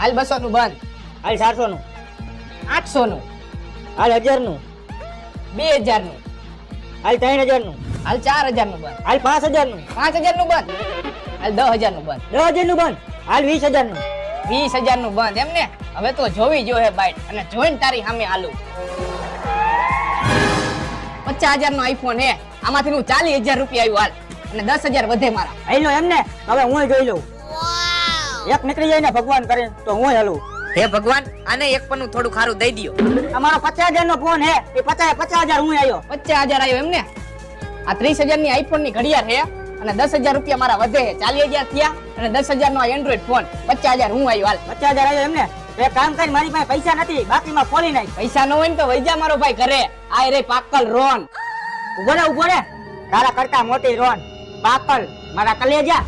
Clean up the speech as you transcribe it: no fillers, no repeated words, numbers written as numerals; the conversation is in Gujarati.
હાલ 200 નું બંધ, હાલ 400 નું, 800 નું, હાલ 1000 નું, 2000 નું, હાલ 3000 નું, હાલ 4000 નું બંધ, હાલ 5000 નું, 5000 નું બંધ, હાલ 10000 નું બંધ, 10000 નું બંધ, હાલ 20000 નું, 20000 નું બંધ. એમ ને હવે તો જોવી જો હે બાઈટ અને જોઈને તારી સામે હાલું. 50000 નો આઈફોન હે, આમાંથી નું 40000 રૂપિયા આવ્યું હાલ અને 10000 વધે મારા. હાલો એમને હવે હું જોઈ લઉં. એક નીકળી જાય ને ભગવાન કરે તો હું હાલું. હે ભગવાન, આને એક પન્નું થોડું ખારું દઈ દ્યો. અમારો 50000 નો ફોન હે, એ 50000 હું આવ્યો. 50000 આવ્યો એમ ને. આ 30000 ની આઈફોન ની ઘડિયાળ હે અને 10000 રૂપિયા મારા વધે હે. 40000 થયા અને 10000 નો એન્ડ્રોઈડ ફોન. 50000 હું આવ્યો હાલ. 50000 આવ્યો એમને. એક કામ કરી, મારી પાસે પૈસા નથી, બાકીમાં ખોલી નાખ. પૈસા ન હોય ને તો વૈજા મારો ભાઈ ઘરે. આ રે પાકલ રોન. ઉભો રે તારા કરતા મોટી રોન પાકલ મારા કલેજા.